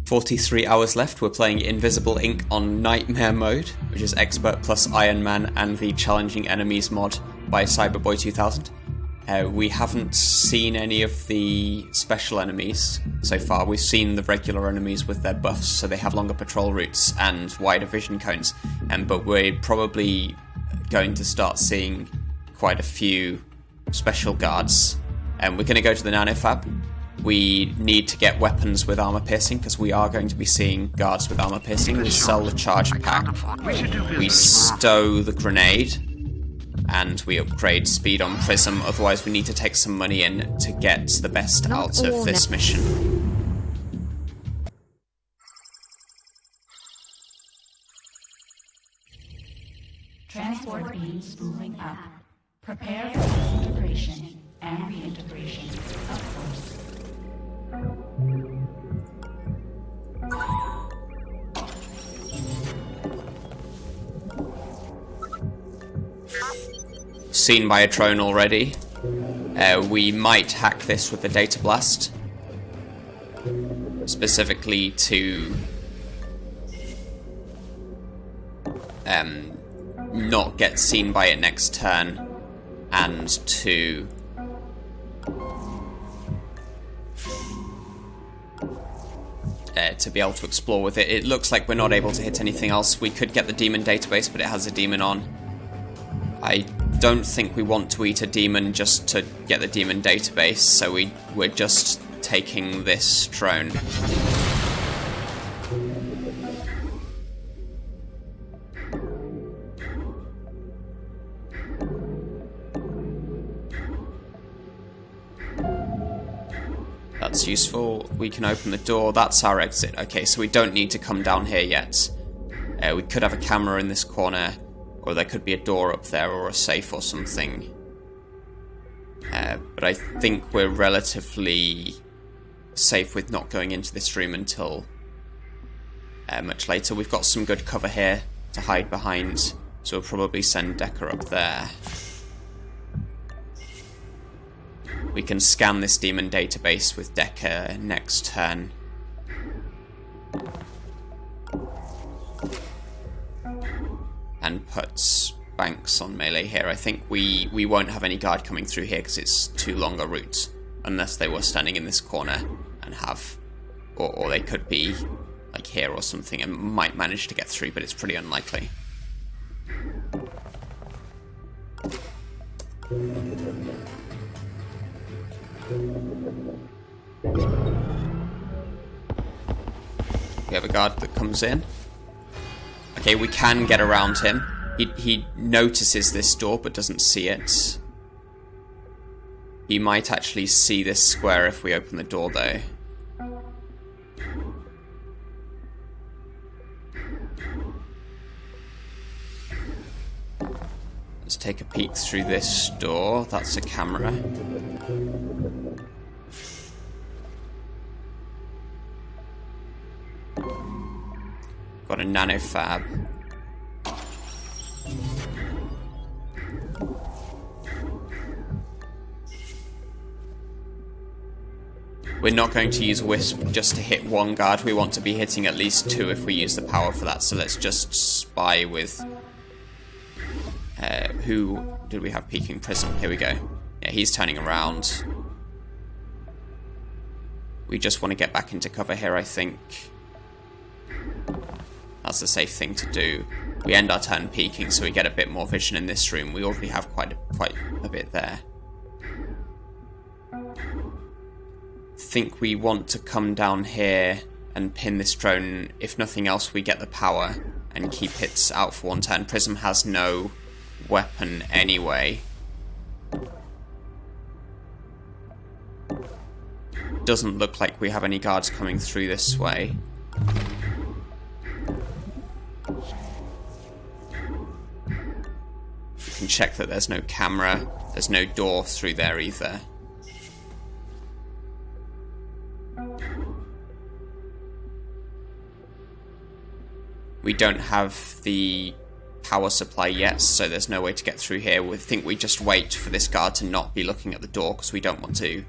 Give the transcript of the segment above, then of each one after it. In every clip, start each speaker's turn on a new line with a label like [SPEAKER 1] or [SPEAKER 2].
[SPEAKER 1] 43 hours left. We're playing Invisible Ink on Nightmare mode, which is Expert plus Ironman and the Challenging Enemies mod by Cyberboy 2000. We haven't seen any of the special enemies so far. We've seen the regular enemies with their buffs, so they have longer patrol routes and wider vision cones. But we're probably going to start seeing quite a few special guards. We're going to go to the Nanofab. We need to get weapons with armor piercing, because we are going to be seeing guards with armor piercing. We sell the charge pack. We stow the grenade. And we upgrade speed on Prism, otherwise we need to take some money in to get the best out of this mission.
[SPEAKER 2] Transport beams spooling up. Prepare for disintegration and reintegration, of course.
[SPEAKER 1] Seen by a drone already. We might hack this with the data blast, specifically to not get seen by it next turn, and to be able to explore with it. It looks like we're not able to hit anything else. We could get the demon database, but it has a demon on. I don't think we want to eat a demon just to get the demon database, so we're just taking this drone. That's useful. We can open the door. That's our exit. Okay, so we don't need to come down here yet. We could have a camera in this corner, or there could be a door up there, or a safe or something. But I think we're relatively safe with not going into this room until much later. We've got some good cover here to hide behind, so we'll probably send Decker up there. We can scan this demon database with Decker next turn. And put Banks on melee here. I think we won't have any guard coming through here because it's too long a route, unless they were standing in this corner and have, or they could be like here or something and might manage to get through, but it's pretty unlikely. We have a guard that comes in. Okay, we can get around him. He notices this door but doesn't see it. He might actually see this square if we open the door, though. Let's take a peek through this door. That's a camera. Got a Nanofab. We're not going to use Wisp just to hit one guard. We want to be hitting at least two if we use the power for that. So let's just spy with... who did we have peeking Prism? Here we go. Yeah, he's turning around. We just want to get back into cover here, I think. That's the safe thing to do. We end our turn peeking, so we get a bit more vision in this room. We already have quite a bit there. Think we want to come down here and pin this drone. If nothing else, we get the power and keep hits out for one turn. Prism has no weapon anyway. Doesn't look like we have any guards coming through this way. You can check that there's no camera. There's no door through there either. We don't have the power supply yet, so there's no way to get through here. We think we just wait for this guard to not be looking at the door because we don't want to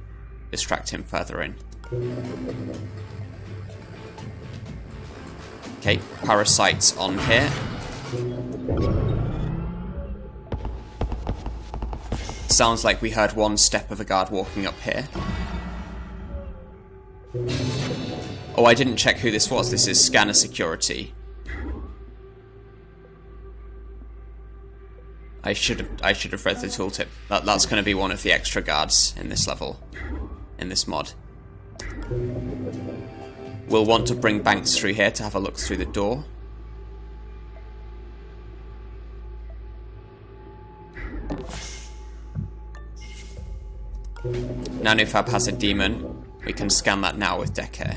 [SPEAKER 1] distract him further in. Okay, Parasite's on here. Sounds like we heard one step of a guard walking up here. Oh, I didn't check who this was. This is scanner security. I should have read the tooltip. That's going to be one of the extra guards in this level, in this mod. We'll want to bring Banks through here to have a look through the door. Nanofab has a demon. We can scan that now with Decker.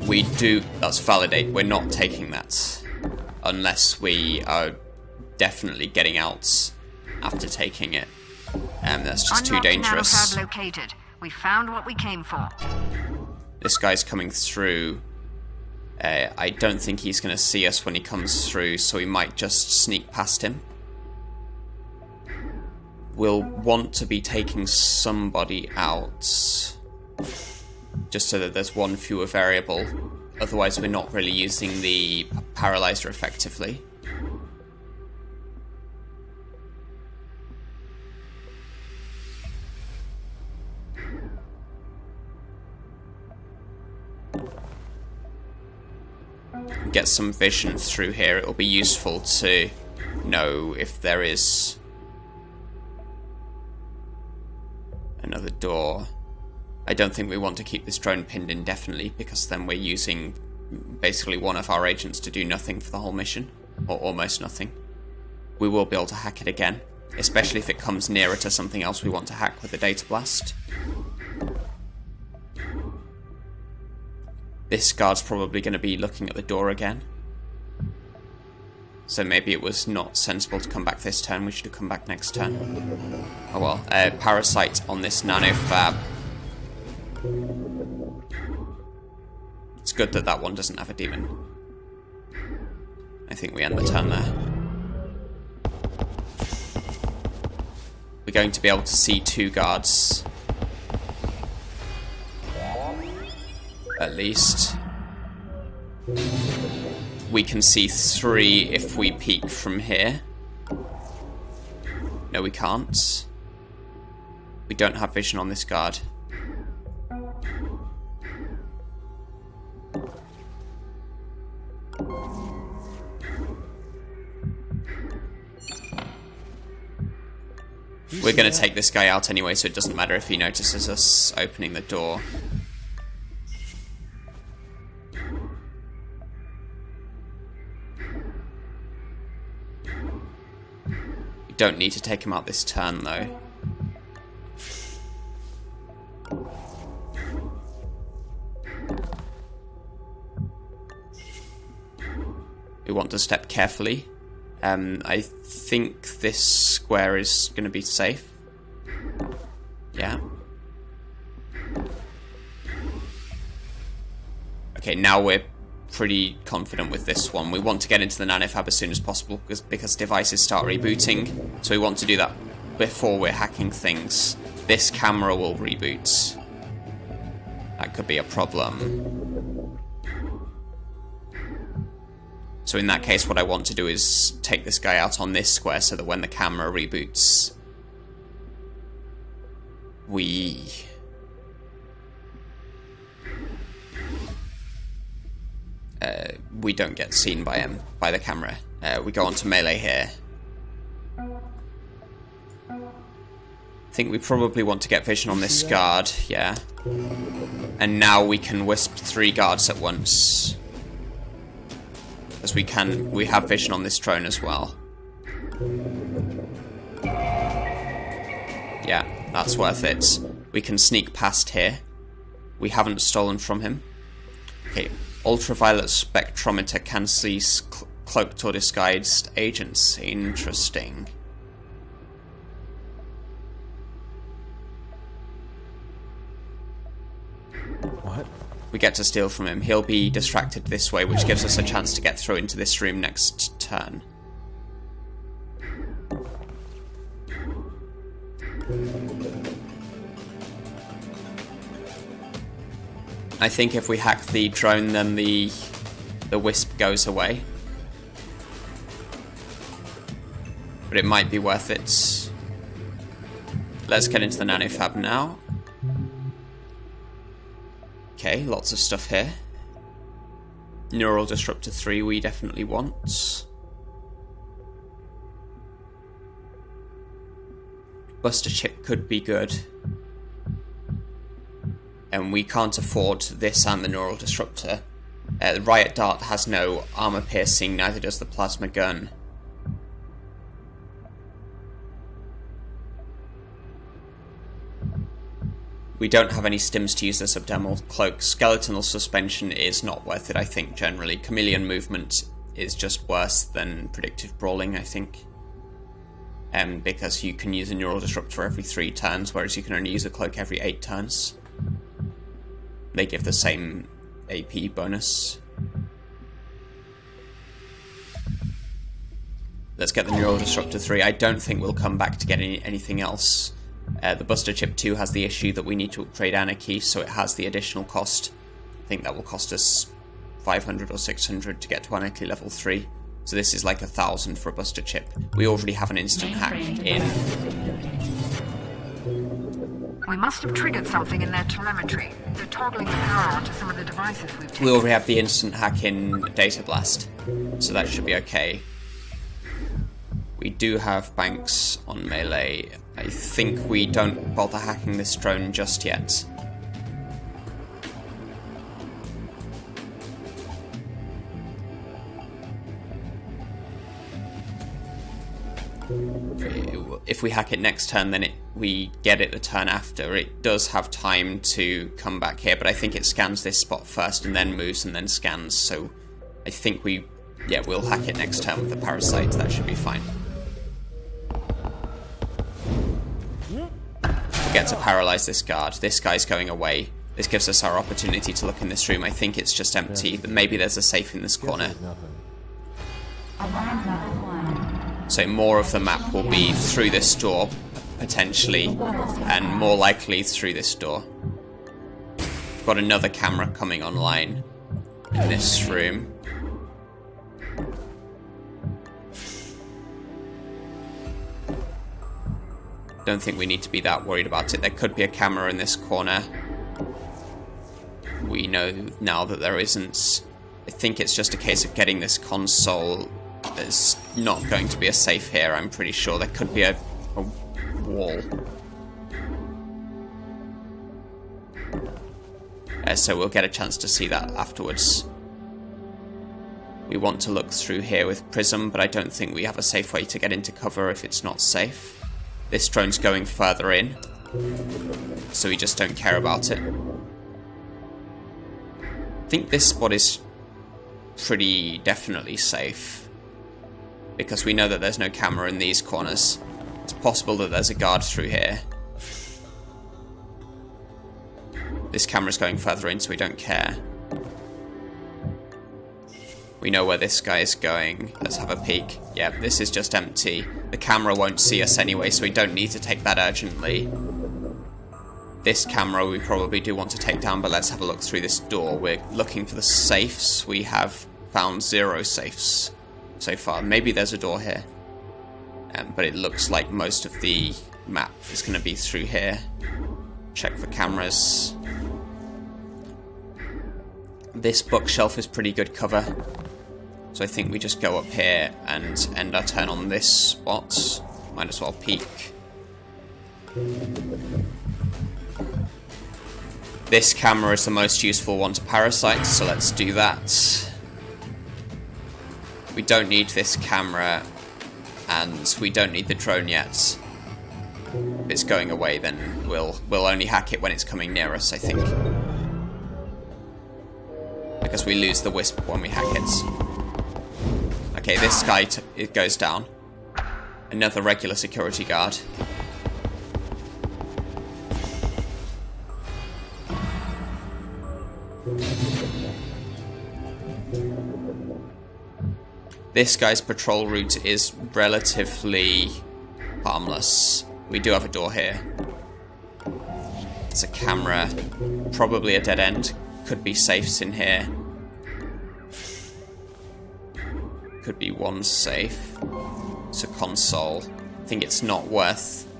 [SPEAKER 1] We do... That's validate. We're not taking that. Unless we are definitely getting out after taking it. That's just too dangerous.
[SPEAKER 3] Nanofab located. We found what we came for.
[SPEAKER 1] This guy's coming through. I don't think he's going to see us when he comes through, so we might just sneak past him. We'll want to be taking somebody out, just so that there's one fewer variable. Otherwise, we're not really using the paralyzer effectively. Get some vision through here. It'll be useful to know if there is another door. I don't think we want to keep this drone pinned indefinitely, because then we're using basically one of our agents to do nothing for the whole mission, or almost nothing. We will be able to hack it again, especially if it comes nearer to something else we want to hack with a data blast. This guard's probably going to be looking at the door again. So maybe it was not sensible to come back this turn. We should have come back next turn. Oh well. Parasite on this Nanofab. It's good that that one doesn't have a demon. I think we end the turn there. We're going to be able to see 2 guards. At least. We can see 3 if we peek from here. No, we can't. We don't have vision on this guard. We're going to take this guy out anyway, so it doesn't matter if he notices us opening the door. We don't need to take him out this turn, though. We want to step carefully. I think this square is going to be safe. Yeah. Okay, now we're pretty confident with this one. We want to get into the Nanofab as soon as possible because devices start rebooting. So we want to do that before we're hacking things. This camera will reboot. That could be a problem. So in that case, what I want to do is take this guy out on this square so that when the camera reboots, we don't get seen by him, by the camera. We go on to melee here. I think we probably want to get vision on this guard, yeah. And now we can wisp 3 guards at once. As we have vision on this drone as well. Yeah, that's worth it. We can sneak past here. We haven't stolen from him. Okay, ultraviolet spectrometer can see cloaked or disguised agents. Interesting.
[SPEAKER 4] What?
[SPEAKER 1] We get to steal from him. He'll be distracted this way, which gives us a chance to get through into this room next turn. I think if we hack the drone, then the wisp goes away. But it might be worth it. Let's get into the Nanofab now. Okay, lots of stuff here. Neural Disruptor 3 we definitely want. Buster Chip could be good. And we can't afford this and the Neural Disruptor. The Riot Dart has no armor piercing, neither does the Plasma Gun. We don't have any stims to use the Subdermal Cloak. Skeletal Suspension is not worth it, I think, generally. Chameleon Movement is just worse than Predictive Brawling, I think. Because you can use a Neural Disruptor every 3 turns, whereas you can only use a Cloak every 8 turns. They give the same AP bonus. Let's get the Neural Disruptor 3. I don't think we'll come back to get anything else. The Buster Chip 2 has the issue that we need to upgrade Anarchy, so it has the additional cost. I think that will cost us 500 or 600 to get to Anarchy level 3. So this is like 1,000 for a Buster Chip. We already have an instant hack in.
[SPEAKER 3] We must have triggered something in their telemetry. They're toggling the power onto some of the devices we've taken.
[SPEAKER 1] We already have the instant hack in Data Blast, so that should be okay. We do have Banks on melee. I think we don't bother hacking this drone just yet. If we hack it next turn, then we get it the turn after. It does have time to come back here, but I think it scans this spot first and then moves and then scans, so I think we'll hack it next turn with the Parasite. That should be fine. Forget to paralyze this guard. This guy's going away. This gives us our opportunity to look in this room. I think it's just empty. Maybe there's a safe in this corner. So more of the map will be through this door, potentially, and more likely through this door. We've got another camera coming online in this room. Don't think we need to be that worried about it. There could be a camera in this corner. We know now that there isn't. I think it's just a case of getting this console. There's not going to be a safe here, I'm pretty sure. There could be a wall. So we'll get a chance to see that afterwards. We want to look through here with Prism, but I don't think we have a safe way to get into cover if it's not safe. This drone's going further in, so we just don't care about it. I think this spot is pretty definitely safe, because we know that there's no camera in these corners. It's possible that there's a guard through here. This camera's going further in, so we don't care. We know where this guy is going. Let's have a peek. Yeah, this is just empty. The camera won't see us anyway, so we don't need to take that urgently. This camera we probably do want to take down, but let's have a look through this door. We're looking for the safes. We have found 0 safes so far. Maybe there's a door here. But it looks like most of the map is going to be through here. Check for cameras. This bookshelf is pretty good cover. So I think we just go up here and end our turn on this spot. Might as well peek. This camera is the most useful one to Parasite, so let's do that. We don't need this camera, and we don't need the drone yet. If it's going away, then we'll only hack it when it's coming near us, I think. Because we lose the wisp when we hack it. Okay, this guy it goes down. Another regular security guard. This guy's patrol route is relatively harmless. We do have a door here. It's a camera. Probably a dead end. could be safes in here. Could be one safe. It's a console. I think it's not worth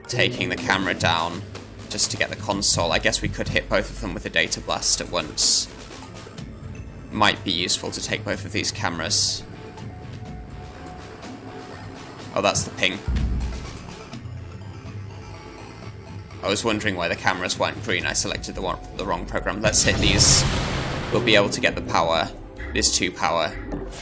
[SPEAKER 1] taking the camera down just to get the console. I guess we could hit both of them with a data blast at once. Might be useful to take both of these cameras. Oh, that's the ping. I was wondering why the cameras weren't green. I selected the wrong program. Let's hit these. We'll be able to get the power. This 2 power.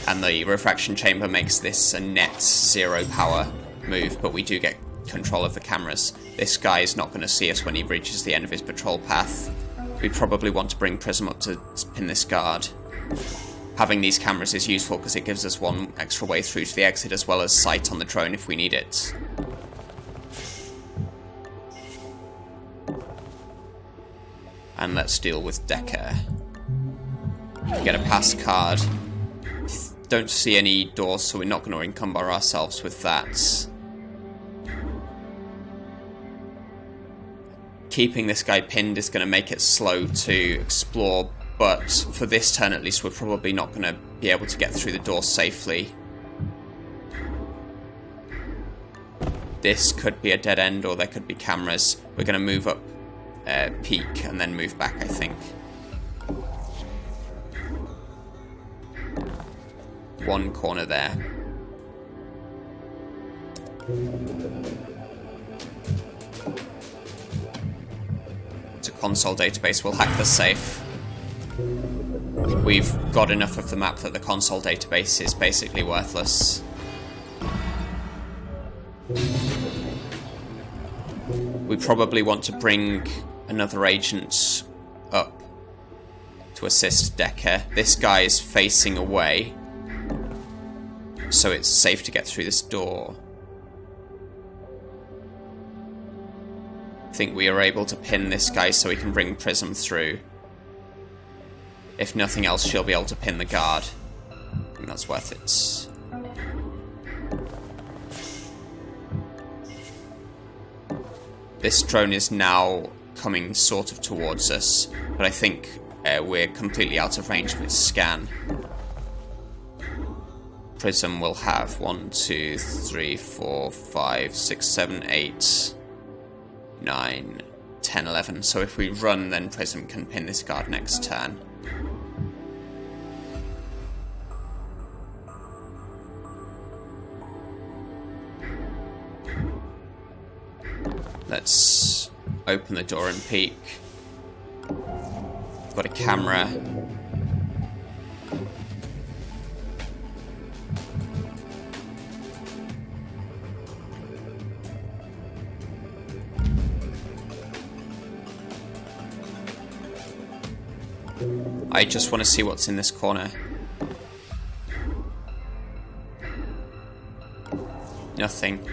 [SPEAKER 1] And the refraction chamber makes this a net 0 power move, but we do get control of the cameras. This guy is not going to see us when he reaches the end of his patrol path. We probably want to bring Prism up to pin this guard. Having these cameras is useful because it gives us one extra way through to the exit as well as sight on the drone if we need it. And let's deal with Decker. Get a pass card. Don't see any doors, so we're not going to encumber ourselves with that. Keeping this guy pinned is going to make it slow to explore, but for this turn at least we're probably not going to be able to get through the door safely. This could be a dead end, or there could be cameras. We're going to move up peak and then move back, I think. One corner there. It's a console database. We'll hack the safe. We've got enough of the map that the console database is basically worthless. We probably want to bring another agent up to assist Decker. This guy is facing away, so it's safe to get through this door. I think we are able to pin this guy so we can bring Prism through. If nothing else, she'll be able to pin the guard. I think that's worth it. This drone is now coming sort of towards us, but I think we're completely out of range of its scan. Prism will have 1, 2, 3, 4, 5, 6, 7, 8, 9, 10, 11. So if we run, then Prism can pin this guard next turn. Let's open the door and peek. We've got a camera. I just want to see what's in this corner. Nothing.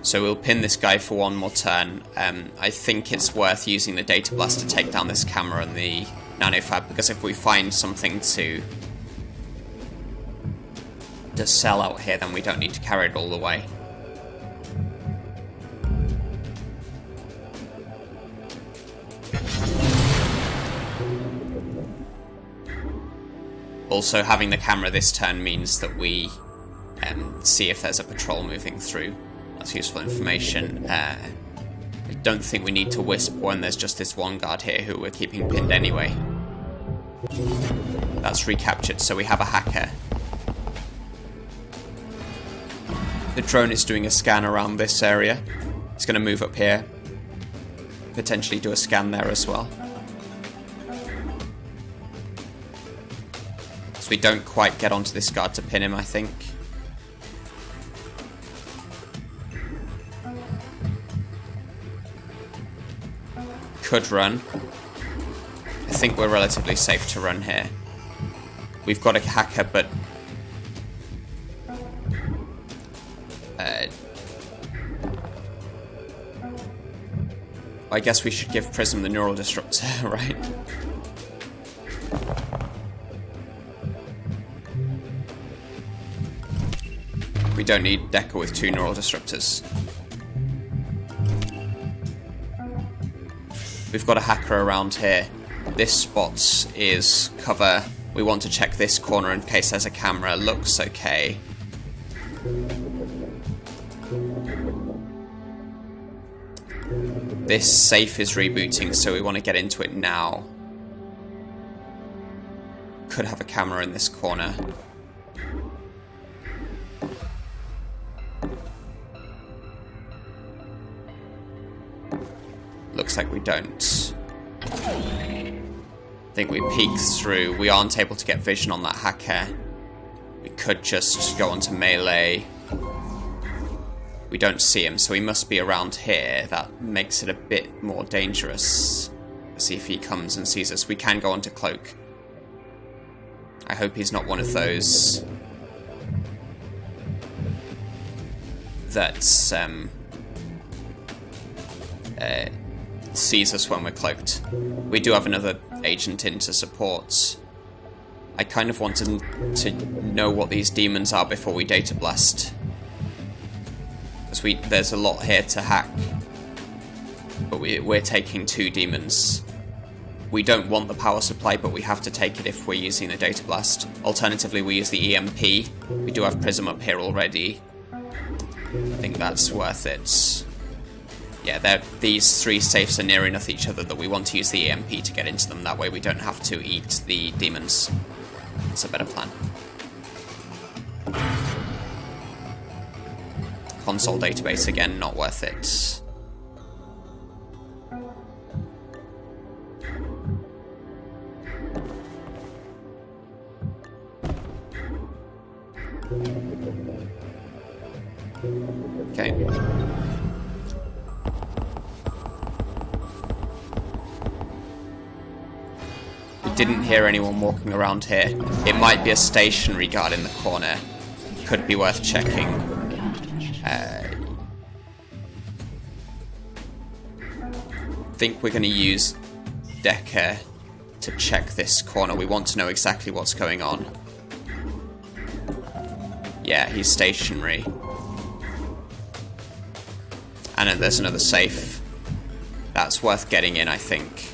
[SPEAKER 1] So we'll pin this guy for one more turn. I think it's worth using the data blast to take down this camera and the Nanofab, because if we find something to sell out here, then we don't need to carry it all the way. Also, having the camera this turn means that we see if there's a patrol moving through. That's useful information. I don't think we need to wisp when there's just this one guard here who we're keeping pinned anyway. That's recaptured, so we have a hacker. The drone is doing a scan around this area. It's going to move up here. Potentially do a scan there as well. So we don't quite get onto this guard to pin him, I think. Could run. I think we're relatively safe to run here. We've got a hacker, but I guess we should give Prism the neural disruptor, right? We don't need Decker with 2 neural disruptors. We've got a hacker around here. This spot is cover. We want to check this corner in case there's a camera. Looks okay. This safe is rebooting, so we want to get into it now. Could have a camera in this corner. Looks like we don't. I think we peeked through. We aren't able to get vision on that hacker. We could just go onto melee. We don't see him, so he must be around here. That makes it a bit more dangerous. Let's see if he comes and sees us. We can go onto cloak. I hope he's not one of those that sees us when we're cloaked. We do have another agent in to support. I kind of wanted to know what these demons are before we data blast. Because there's a lot here to hack. But we're taking 2 demons. We don't want the power supply, but we have to take it if we're using the data blast. Alternatively, we use the EMP. We do have Prism up here already. I think that's worth it. Yeah, these 3 safes are near enough each other that we want to use the EMP to get into them. That way we don't have to eat the demons. It's a better plan. Console database again, not worth it. Okay. We didn't hear anyone walking around here. It might be a stationary guard in the corner. Could be worth checking. I think we're going to use Decker to check this corner. We want to know exactly what's going on. Yeah, he's stationary. And then there's another safe. That's worth getting in, I think.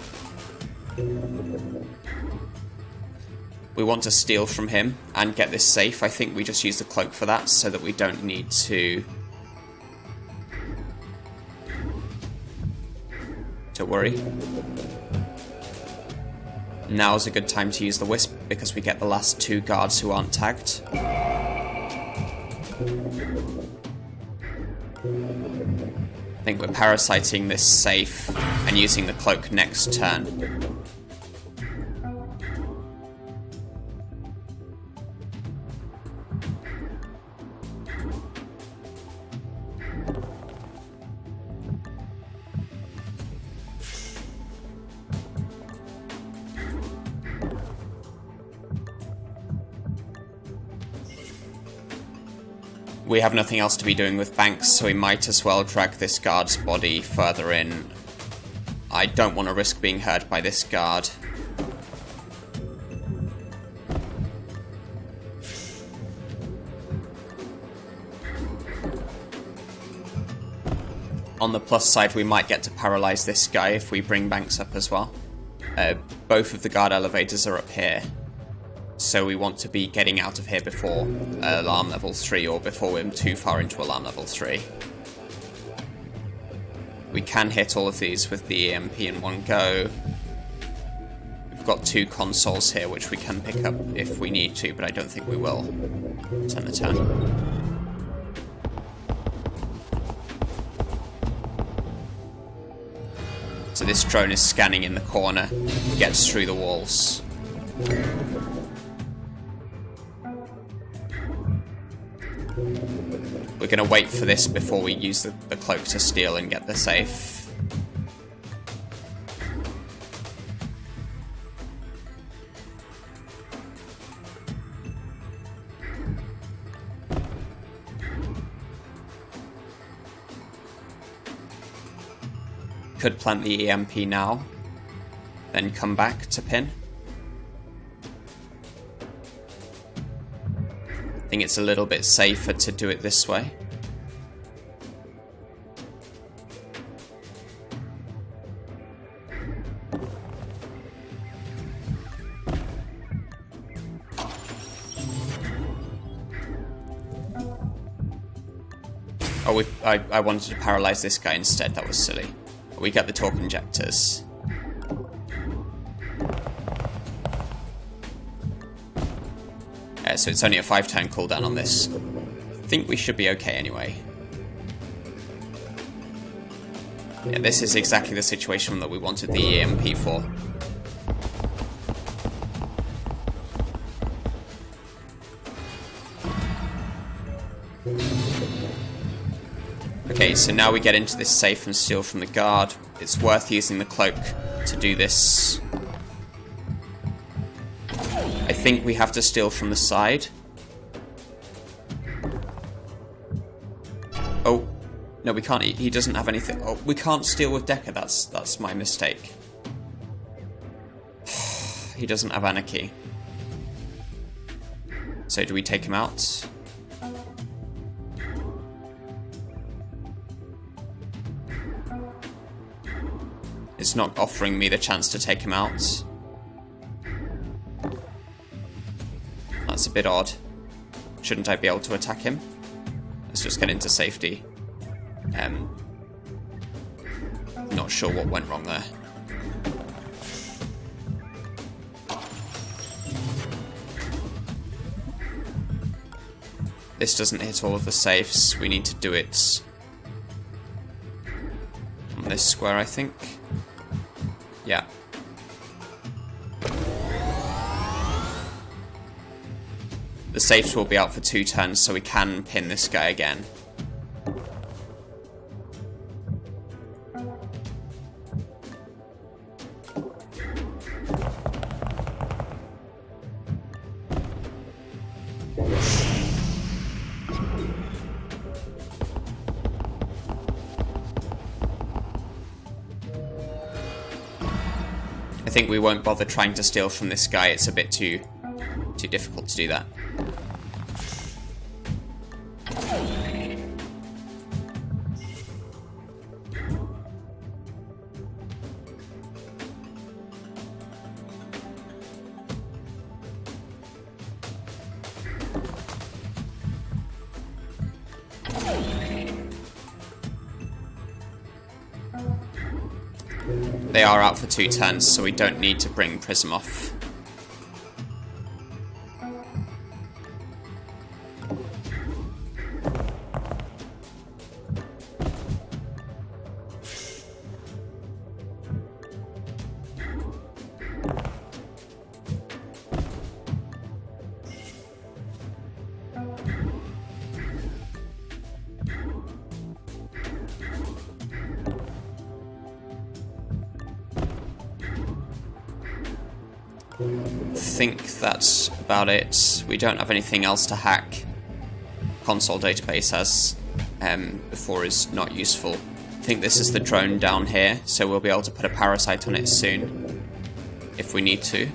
[SPEAKER 1] We want to steal from him and get this safe. I think we just use the cloak for that so that we don't need to worry. Now's a good time to use the Wisp because we get the last 2 guards who aren't tagged. I think we're parasiting this safe and using the cloak next turn. We have nothing else to be doing with banks, so we might as well drag this guard's body further in. I don't want to risk being hurt by this guard. On the plus side, we might get to paralyze this guy if we bring banks up as well. Both of the guard elevators are up here. So we want to be getting out of here before alarm level 3 or before we're too far into alarm level 3. We can hit all of these with the EMP in one go. We've got 2 consoles here which we can pick up if we need to, but I don't think we will. Turn the turn. So this drone is scanning in the corner, gets through the walls. We're going to wait for this before we use the cloak to steal and get the safe. Could plant the EMP now, then come back to pin. I think it's a little bit safer to do it this way. Oh, I wanted to paralyze this guy instead. That was silly. We get the torque injectors. So it's only a 5-turn cooldown on this. I think we should be okay anyway. Yeah, this is exactly the situation that we wanted the EMP for. Okay, so now we get into this safe and steal from the guard. It's worth using the cloak to do this. I think we have to steal from the side. Oh, no, we can't. He doesn't have anything. Oh, we can't steal with Decker. That's my mistake. He doesn't have Anarchy. So do we take him out? It's not offering me the chance to take him out. That's a bit odd. Shouldn't I be able to attack him? Let's just get into safety. Not sure what went wrong there. This doesn't hit all of the safes. We need to do it on this square, I think. Yeah. The safes will be out for 2 turns, so we can pin this guy again. I think we won't bother trying to steal from this guy. It's a bit too difficult to do that. They are out for 2 turns, so we don't need to bring Prism off. I think that's about it. We don't have anything else to hack. Console database as before is not useful. I think this is the drone down here, so we'll be able to put a parasite on it soon if we need to.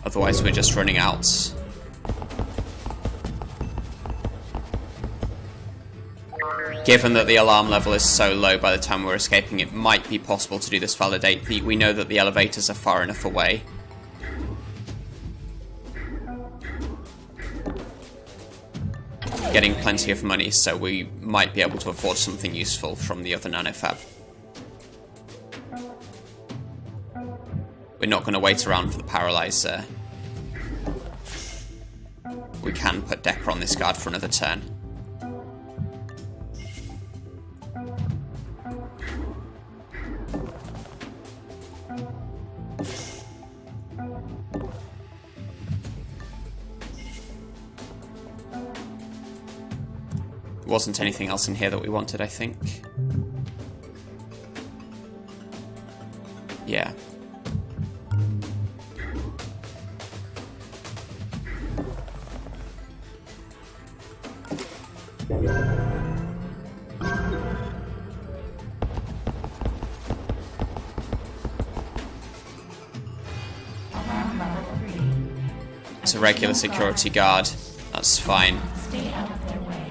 [SPEAKER 1] Otherwise we're just running out. Given that the alarm level is so low by the time we're escaping, it might be possible to do this validate. We know that the elevators are far enough away. Getting plenty of money, so we might be able to afford something useful from the other Nanofab. We're not going to wait around for the paralyzer. We can put Decker on this guard for another turn. There wasn't anything else in here that we wanted, I think. Yeah. It's a regular security guard. That's fine.
[SPEAKER 2] Stay out of their way.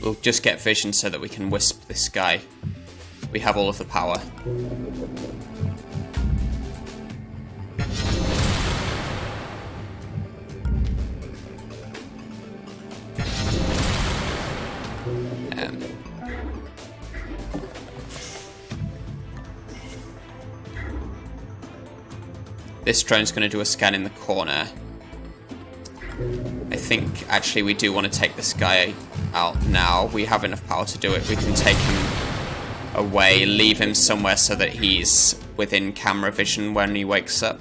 [SPEAKER 1] We'll just get vision so that we can wisp this guy. We have all of the power. This drone's going to do a scan in the corner. I think actually we do want to take this guy out now. We have enough power to do it. We can take him away, leave him somewhere so that he's within camera vision when he wakes up.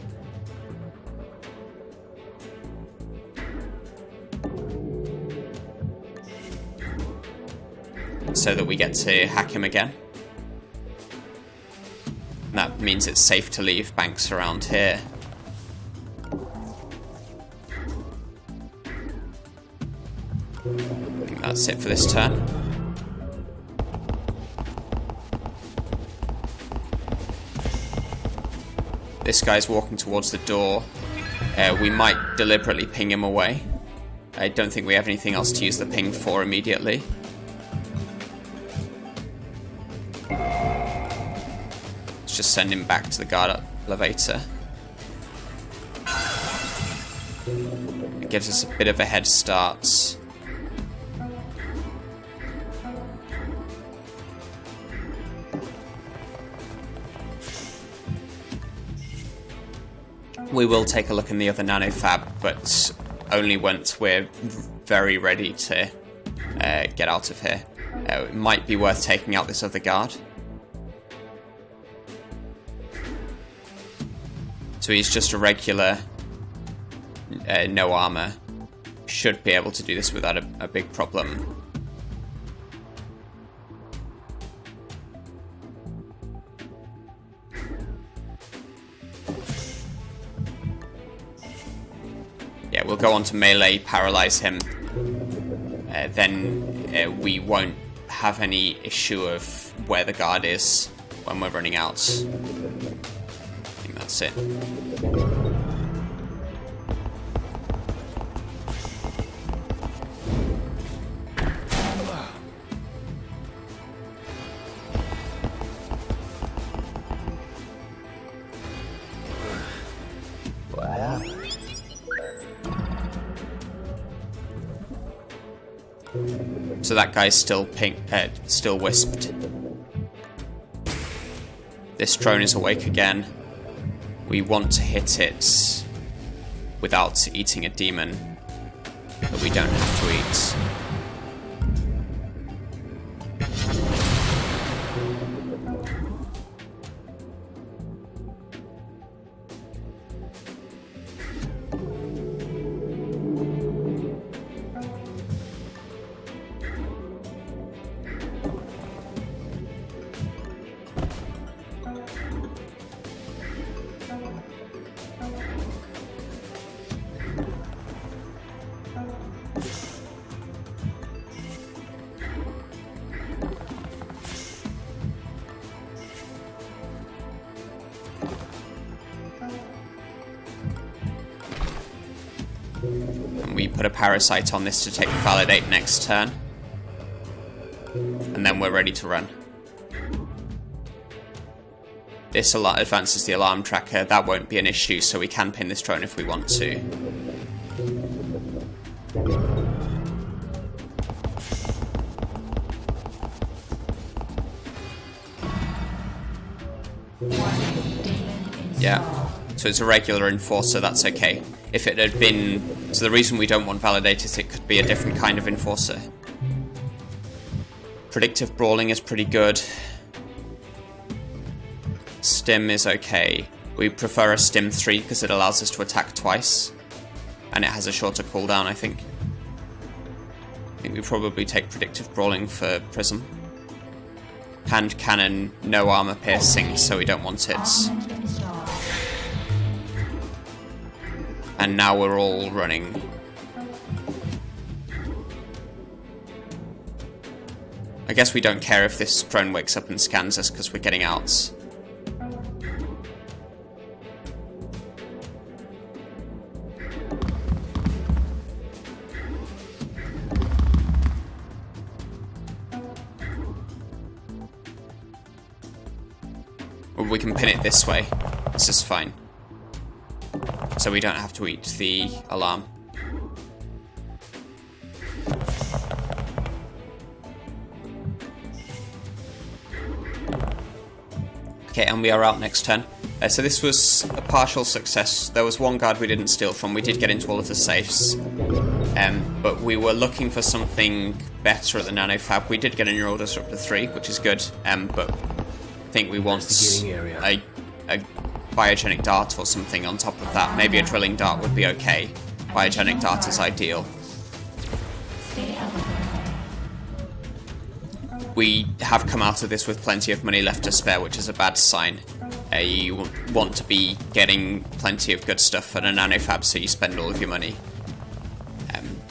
[SPEAKER 1] So that we get to hack him again. And that means it's safe to leave banks around here. I think that's it for this turn. This guy's walking towards the door. We might deliberately ping him away. I don't think we have anything else to use the ping for immediately. Let's just send him back to the guard elevator. It gives us a bit of a head start. We will take a look in the other Nanofab, but only once we're very ready to get out of here. It might be worth taking out this other guard. So he's just a regular, no armor. Should be able to do this without a big problem. Yeah, we'll go on to melee, paralyze him. Then we won't have any issue of where the guard is when we're running out. I think that's it. So that guy's still still wisped. This drone is awake again. We want to hit it without eating a demon that we don't have to eat. And we put a parasite on this to take the validate next turn. And then we're ready to run. This advances the alarm tracker. That won't be an issue, so we can pin this drone if we want to. Yeah. So it's a regular enforcer, that's okay. If it had been... So the reason we don't want validate is it could be a different kind of enforcer. Predictive brawling is pretty good. Stim is okay. We prefer a Stim 3 because it allows us to attack twice. And it has a shorter cooldown, I think. I think we probably take predictive brawling for Prism. Hand cannon, no armor piercing, so we don't want it. And now we're all running. I guess we don't care if this drone wakes up and scans us because we're getting out. we can pin it this way. This is fine. So we don't have to eat the alarm. Okay, and we are out next turn. So this was a partial success. There was one guard we didn't steal from. We did get into all of the safes. But we were looking for something better at the Nanofab. We did get a Neural Disruptor 3, which is good. But I think we want a biogenic dart or something on top of that. Maybe a drilling dart would be okay. Biogenic dart is ideal. We have come out of this with plenty of money left to spare, which is a bad sign. You want to be getting plenty of good stuff at a Nanofab, so you spend all of your money.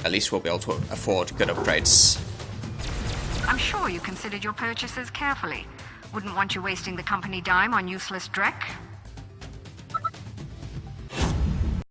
[SPEAKER 1] At least we'll be able to afford good upgrades.
[SPEAKER 3] I'm sure you considered your purchases carefully. Wouldn't want you wasting the company dime on useless dreck.